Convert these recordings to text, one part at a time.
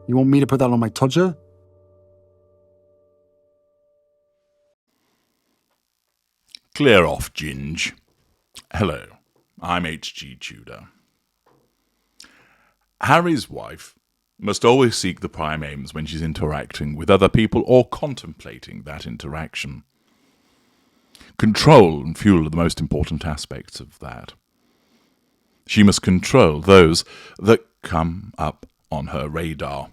You want me to put that on my Tudor? Clear off, Ginge. Hello, I'm H.G. Tudor. Harry's wife must always seek the prime aims when she's interacting with other people or contemplating that interaction. Control and fuel are the most important aspects of that. She must control those that come up on her radar.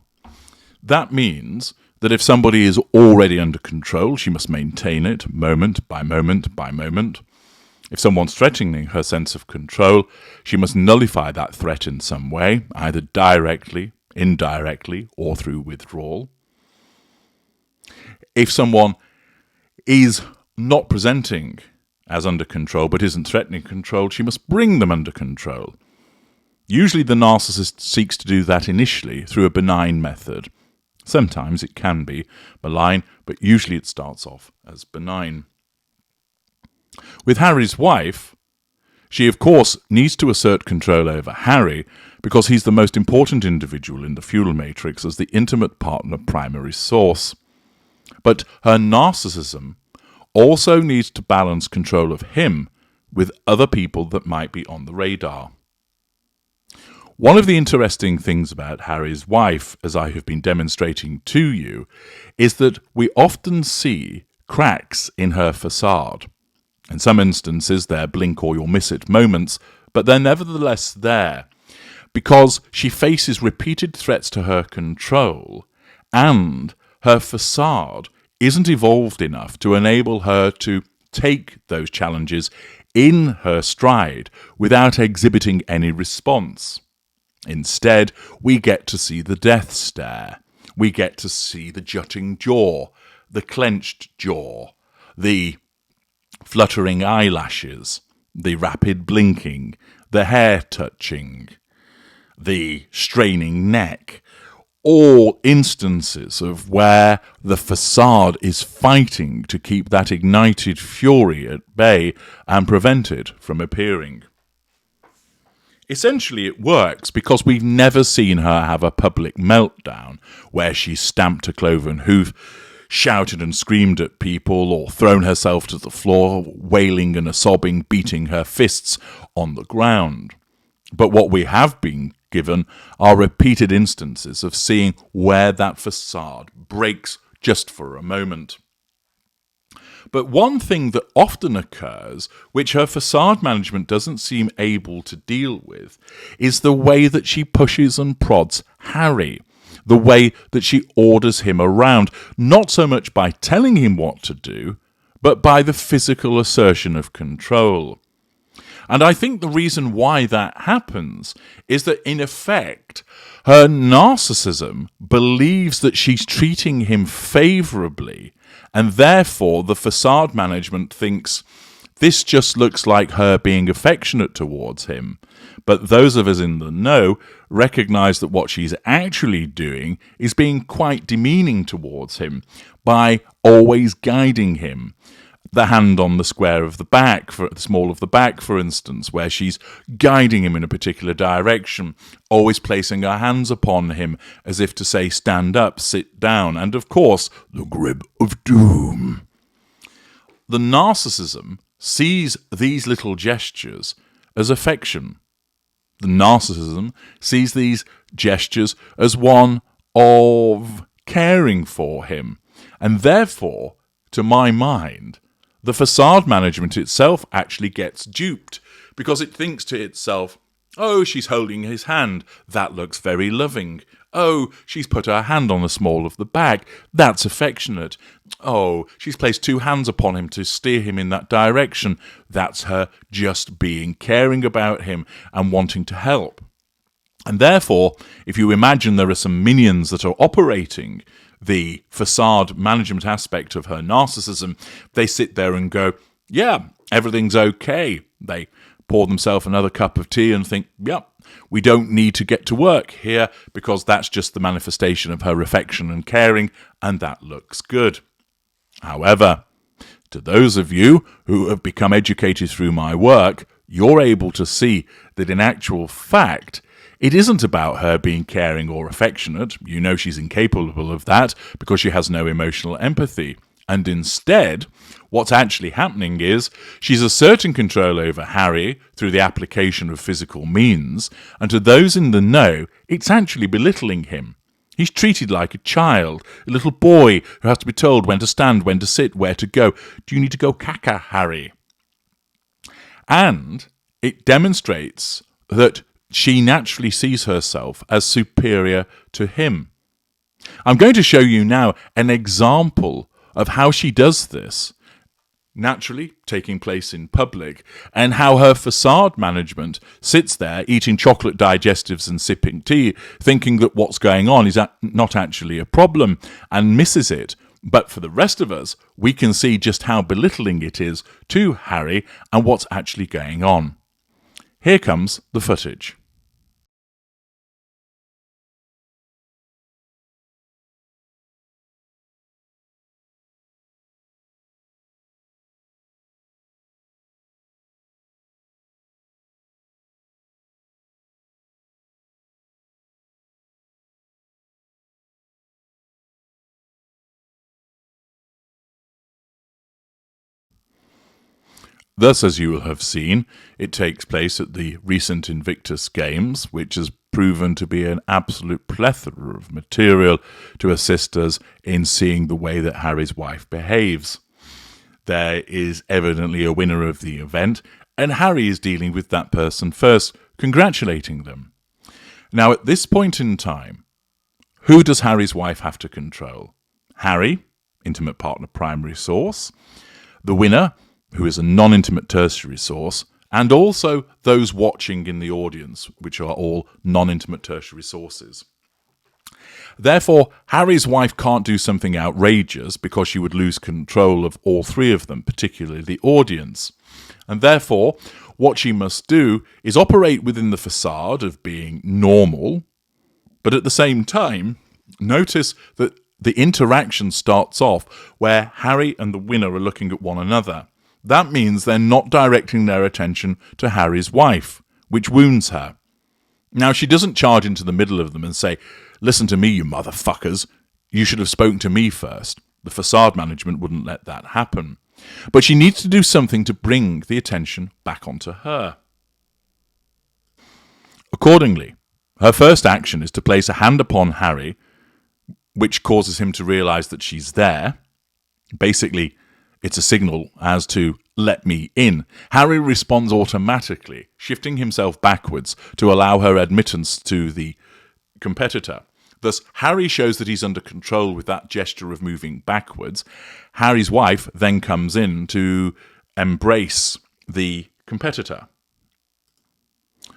That means that if somebody is already under control, she must maintain it moment by moment by moment. If someone's threatening her sense of control, she must nullify that threat in some way, either directly, indirectly, or through withdrawal. If someone is not presenting as under control but isn't threatening control, she must bring them under control. Usually the narcissist seeks to do that initially through a benign method. Sometimes it can be malign, but usually it starts off as benign. With Harry's wife, she of course needs to assert control over Harry because he's the most important individual in the fuel matrix as the intimate partner primary source. But her narcissism also needs to balance control of him with other people that might be on the radar. One of the interesting things about Harry's wife, as I have been demonstrating to you, is that we often see cracks in her facade. In some instances, they're blink or you'll miss it moments, but they're nevertheless there, because she faces repeated threats to her control, and her facade isn't evolved enough to enable her to take those challenges in her stride without exhibiting any response. Instead, we get to see the death stare. We get to see the jutting jaw, the clenched jaw, the fluttering eyelashes, the rapid blinking, the hair touching, the straining neck. All instances of where the facade is fighting to keep that ignited fury at bay and prevent it from appearing. Essentially, it works because we've never seen her have a public meltdown where she stamped a cloven hoof, shouted and screamed at people, or thrown herself to the floor, wailing and sobbing, beating her fists on the ground. But what we have been given are repeated instances of seeing where that facade breaks just for a moment. But one thing that often occurs, which her facade management doesn't seem able to deal with, is the way that she pushes and prods Harry, the way that she orders him around, not so much by telling him what to do, but by the physical assertion of control. And I think the reason why that happens is that, in effect, her narcissism believes that she's treating him favourably, and therefore the facade management thinks this just looks like her being affectionate towards him. But those of us in the know recognise that what she's actually doing is being quite demeaning towards him by always guiding him. The hand on the square of the back, for the small of the back, for instance, where she's guiding him in a particular direction, always placing her hands upon him as if to say, stand up, sit down, and of course, the grip of doom. The narcissism sees these little gestures as affection. The narcissism sees these gestures as one of caring for him, and therefore, to my mind, the facade management itself actually gets duped because it thinks to itself, oh, she's holding his hand. That looks very loving. Oh, she's put her hand on the small of the back. That's affectionate. Oh, she's placed two hands upon him to steer him in that direction. That's her just being caring about him and wanting to help. And therefore, if you imagine there are some minions that are operating the facade management aspect of her narcissism, they sit there and go, yeah, everything's okay. They pour themselves another cup of tea and think, yep, we don't need to get to work here because that's just the manifestation of her affection and caring, and that looks good. However, to those of you who have become educated through my work, you're able to see that in actual fact, It isn't about her being caring or affectionate. You know she's incapable of that because she has no emotional empathy. And instead, what's actually happening is she's asserting control over Harry through the application of physical means, and to those in the know, it's actually belittling him. He's treated like a child, a little boy who has to be told when to stand, when to sit, where to go. Do you need to go caca, Harry? And it demonstrates that she naturally sees herself as superior to him. I'm going to show you now an example of how she does this, naturally taking place in public, and how her facade management sits there eating chocolate digestives and sipping tea, thinking that what's going on is not actually a problem, and misses it. But for the rest of us, we can see just how belittling it is to Harry and what's actually going on. Here comes the footage. Thus, as you will have seen, it takes place at the recent Invictus Games, which has proven to be an absolute plethora of material to assist us in seeing the way that Harry's wife behaves. There is evidently a winner of the event, and Harry is dealing with that person first, congratulating them. Now, at this point in time, who does Harry's wife have to control? Harry, intimate partner primary source, the winner, who is a non-intimate tertiary source, and also those watching in the audience, which are all non-intimate tertiary sources. Therefore, Harry's wife can't do something outrageous because she would lose control of all three of them, particularly the audience. And therefore, what she must do is operate within the facade of being normal, but at the same time, notice that the interaction starts off where Harry and the winner are looking at one another. That means they're not directing their attention to Harry's wife, which wounds her. Now, she doesn't charge into the middle of them and say, "Listen to me, you motherfuckers. You should have spoken to me first." The facade management wouldn't let that happen. But she needs to do something to bring the attention back onto her. Accordingly, her first action is to place a hand upon Harry, which causes him to realise that she's there. Basically, it's a signal as to "let me in." Harry responds automatically, shifting himself backwards to allow her admittance to the competitor. Thus, Harry shows that he's under control with that gesture of moving backwards. Harry's wife then comes in to embrace the competitor.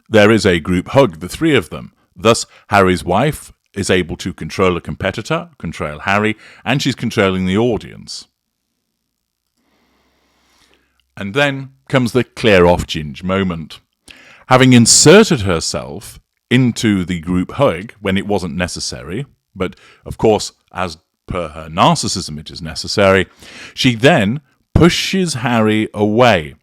There is a group hug, the three of them. Thus, Harry's wife is able to control a competitor, control Harry, and she's controlling the audience. And then comes the clear off Ginge moment. Having inserted herself into the group hug when it wasn't necessary, but of course, as per her narcissism, it is necessary, she then pushes Harry away,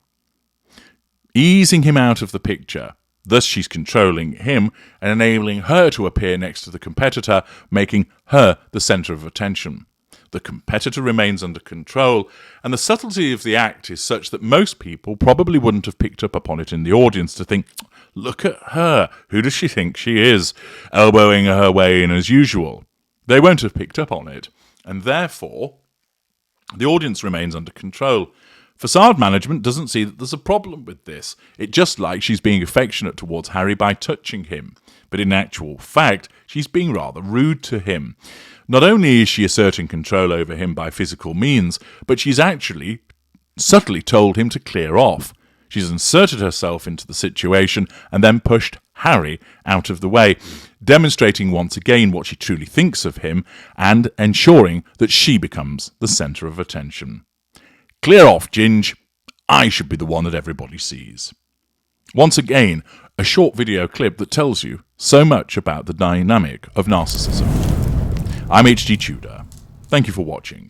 easing him out of the picture. Thus, she's controlling him and enabling her to appear next to the competitor, making her the centre of attention. The competitor remains under control, and the subtlety of the act is such that most people probably wouldn't have picked up upon it in the audience to think, "Look at her, who does she think she is?" elbowing her way in as usual. They won't have picked up on it, and therefore the audience remains under control. Facade management doesn't see that there's a problem with this. It just likes she's being affectionate towards Harry by touching him, but in actual fact, she's being rather rude to him. Not only is she asserting control over him by physical means, but she's actually subtly told him to clear off. She's inserted herself into the situation and then pushed Harry out of the way, demonstrating once again what she truly thinks of him and ensuring that she becomes the centre of attention. Clear off, Ginge. I should be the one that everybody sees. Once again, a short video clip that tells you so much about the dynamic of narcissism. I'm H.G. Tudor. Thank you for watching.